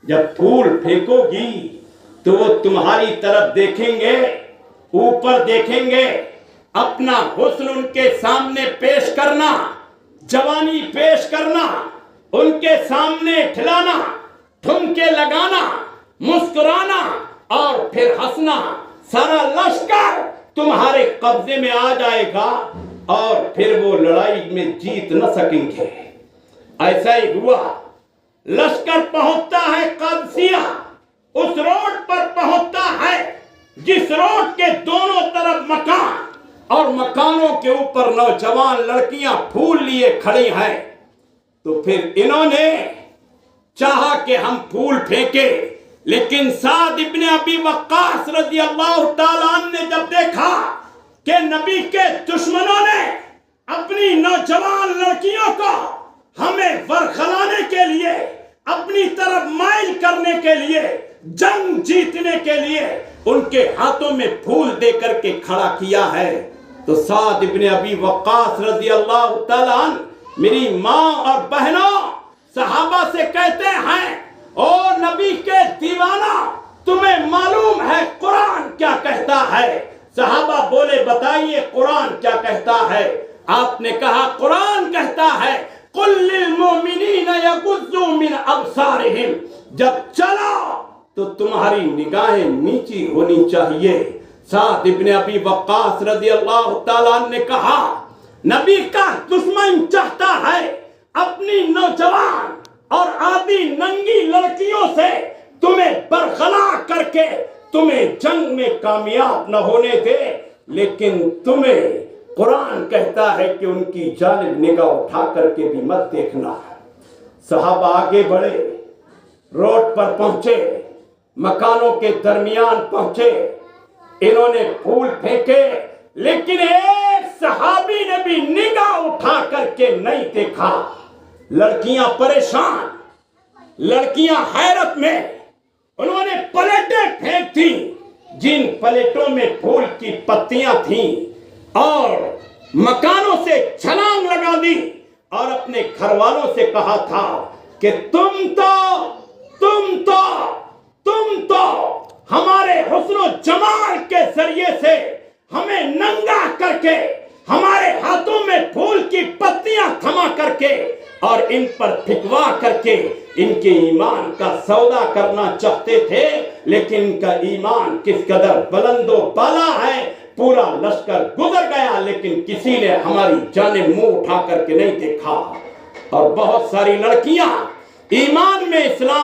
جب پھول پھینکوگی تو وہ تمہاری طرف دیکھیں گے، اوپر دیکھیں گے، اپنا حسن ان کے سامنے پیش کرنا، جوانی پیش کرنا، ان کے سامنے کھلانا، ٹھمکے لگانا، مسکرانا اور پھر ہنسنا، سارا لشکر تمہارے قبضے میں آ جائے گا اور پھر وہ لڑائی میں جیت نہ سکیں گے۔ ایسا ہی ہوا، لشکر پہنچتا ہے قادسیہ، اس روڈ پر پہنچتا ہے جس روڈ کے دونوں طرف مکان اور مکانوں کے اوپر نوجوان لڑکیاں پھول لیے کھڑی ہیں۔ تو پھر انہوں نے چاہا کہ ہم پھول پھینکے، لیکن سعد ابن ابی وقاص رضی اللہ تعالیٰ عنہ نے جب دیکھا کہ نبی کے دشمنوں نے اپنی نوجوان لڑکیوں کو ہمیں ورخلانے کے لیے، اپنی طرف مائل کرنے کے لیے، جنگ جیتنے کے لیے ان کے ہاتھوں میں پھول دے کر کے کھڑا کیا ہے، تو سعد ابن ابی وقاص رضی اللہ تعالیٰ عنہ میری ماں اور بہنوں صحابہ سے کہتے ہیں، او نبی کے دیوانہ، تمہیں معلوم ہے قرآن کیا کہتا ہے؟ صحابہ بولے بتائیے قرآن کیا کہتا ہے؟ آپ نے کہا قرآن کہتا ہے قُلْ لِلْمُؤْمِنِينَ يَغُضُّوا مِنْ أَبْصَارِهِمْ، جب چلو تو تمہاری نگاہیں نیچی ہونی چاہیے۔ سعد ابن ابی وقاص رضی اللہ تعالیٰ عنہ نے کہا نبی کا دشمن چاہتا ہے اپنی نوجوان اور آدھی ننگی لڑکیوں سے تمہیں برخلا کر کے تمہیں جنگ میں کامیاب نہ ہونے دے، لیکن تمہیں قرآن کہتا ہے کہ ان کی جانب نگاہ اٹھا کر کے بھی مت دیکھنا۔ صحابہ آگے بڑھے، روڈ پر پہنچے، مکانوں کے درمیان پہنچے، انہوں نے پھول پھینکے، لیکن ایک صحابی نے بھی نگاہ اٹھا کر کے نہیں دیکھا۔ لڑکیاں پریشان، لڑکیاں حیرت میں، انہوں نے پلیٹیں پھینک تھی جن پلیٹوں میں پھول کی پتیاں تھیں، اور مکانوں سے چھلانگ لگا دی اور اپنے گھر والوں سے کہا تھا کہ تم تو ہمارے حسن و جمال کے ذریعے سے ہمیں ننگا کر کے، ہمارے ہاتھوں میں پھول کی پتیاں تھما کر کے اور ان پر پھکوا کر کے ان کے ایمان کا سودا کرنا چاہتے تھے، لیکن ان کا ایمان کس قدر بلند و بالا ہے۔ پورا لشکر گزر گیا لیکن کسی نے ہماری جانب منہ اٹھا کر کے نہیں دیکھا، اور بہت ساری لڑکیاں ایمان میں اسلام